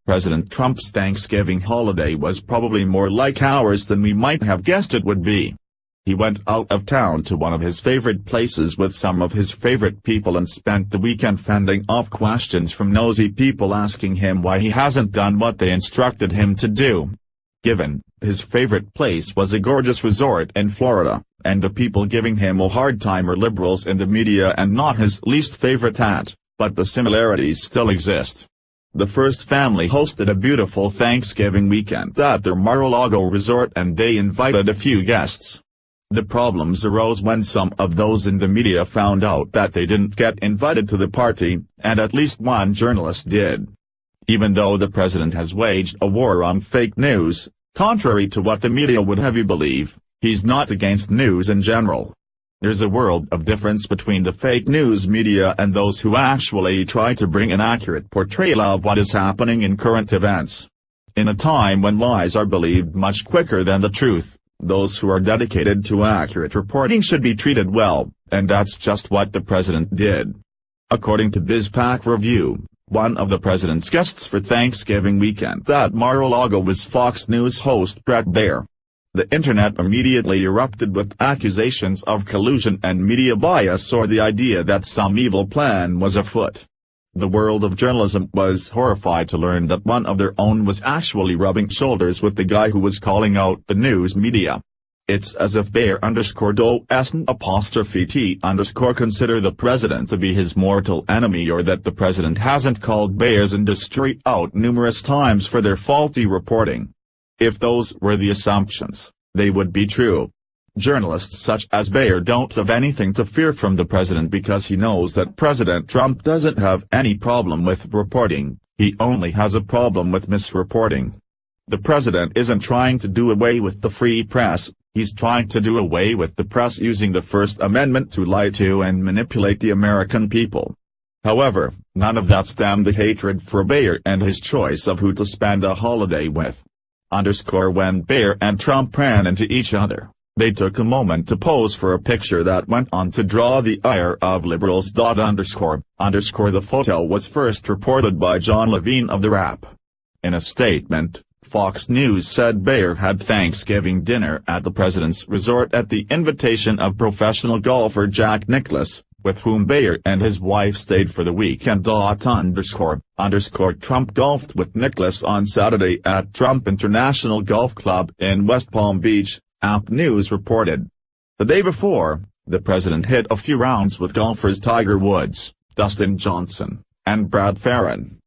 President Trump's Thanksgiving holiday was probably more like ours than we might have guessed it would be. He went out of town to one of his favorite places with some of his favorite people and spent the weekend fending off questions from nosy people asking him why he hasn't done what they instructed him to do. Given, his favorite place was a gorgeous resort in Florida, and the people giving him a hard time are liberals in the media and not his least favorite hat, but the similarities still exist. The first family hosted a beautiful Thanksgiving weekend at their Mar-a-Lago resort and they invited a few guests. The problems arose when some of those in the media found out that they didn't get invited to the party, and at least one journalist did. Even though the president has waged a war on fake news, contrary to what the media would have you believe, he's not against news in general. There's a world of difference between the fake news media and those who actually try to bring an accurate portrayal of what is happening in current events. In a time when lies are believed much quicker than the truth, those who are dedicated to accurate reporting should be treated well, and that's just what the president did. According to BizPac Review, one of the president's guests for Thanksgiving weekend at Mar-a-Lago was Fox News host Bret Baier. The internet immediately erupted with accusations of collusion and media bias or the idea that some evil plan was afoot. The world of journalism was horrified to learn that one of their own was actually rubbing shoulders with the guy who was calling out the news media. It's as if Baier_doesn't_T_ consider the president to be his mortal enemy, or that the president hasn't called Baier's industry out numerous times for their faulty reporting. If those were the assumptions, they would be true. Journalists such as Baier don't have anything to fear from the president because he knows that President Trump doesn't have any problem with reporting, he only has a problem with misreporting. The president isn't trying to do away with the free press, he's trying to do away with the press using the First Amendment to lie to and manipulate the American people. However, none of that stemmed the hatred for Baier and his choice of who to spend a holiday with. When Baier and Trump ran into each other, they took a moment to pose for a picture that went on to draw the ire of liberals. The photo was first reported by John Levine of The Wrap. In a statement, Fox News said Baier had Thanksgiving dinner at the president's resort at the invitation of professional golfer Jack Nicklaus, with whom Baier and his wife stayed for the weekend. Trump golfed with Nicklaus on Saturday at Trump International Golf Club in West Palm Beach, AP News reported. The day before, the president hit a few rounds with golfers Tiger Woods, Dustin Johnson, and Brad Farron.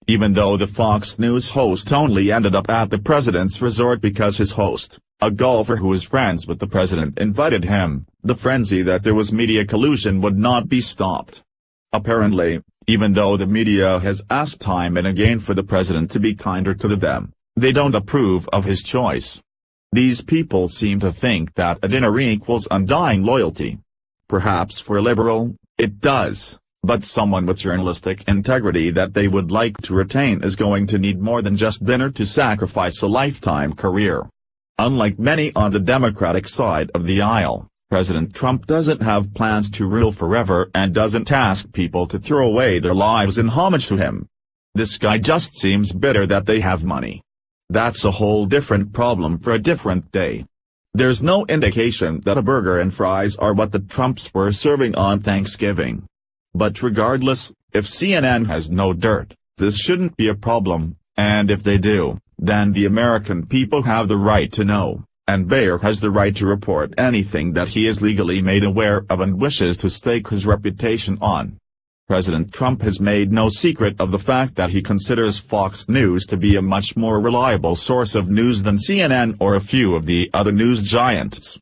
Even though the Fox News host only ended up at the president's resort because his host, a golfer who is friends with the president, invited him, the frenzy that there was media collusion would not be stopped. Apparently, even though the media has asked time and again for the president to be kinder to them, they don't approve of his choice. These people seem to think that a dinner equals undying loyalty. Perhaps for a liberal, it does, but someone with journalistic integrity that they would like to retain is going to need more than just dinner to sacrifice a lifetime career. Unlike many on the Democratic side of the aisle, President Trump doesn't have plans to rule forever and doesn't ask people to throw away their lives in homage to him. This guy just seems bitter that they have money. That's a whole different problem for a different day. There's no indication that a burger and fries are what the Trumps were serving on Thanksgiving. But regardless, if CNN has no dirt, this shouldn't be a problem, and if they do, then the American people have the right to know, and Baier has the right to report anything that he is legally made aware of and wishes to stake his reputation on. President Trump has made no secret of the fact that he considers Fox News to be a much more reliable source of news than CNN or a few of the other news giants.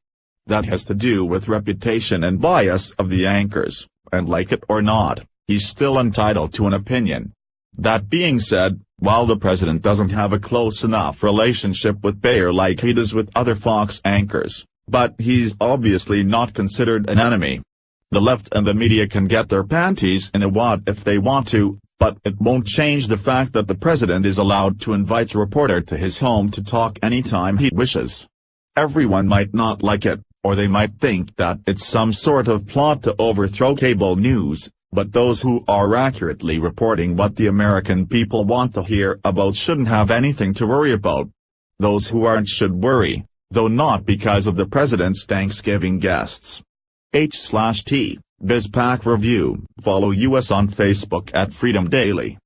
That has to do with reputation and bias of the anchors, and like it or not, he's still entitled to an opinion. That being said, while the president doesn't have a close enough relationship with Baier like he does with other Fox anchors, but he's obviously not considered an enemy. The left and the media can get their panties in a wad if they want to, but it won't change the fact that the president is allowed to invite a reporter to his home to talk anytime he wishes. Everyone might not like it, or they might think that it's some sort of plot to overthrow cable news, But those who are accurately reporting what the American people want to hear about shouldn't have anything to worry about. Those who aren't should worry, though not because of the president's Thanksgiving guests. H/T, BizPack Review. Follow us on Facebook at Freedom Daily.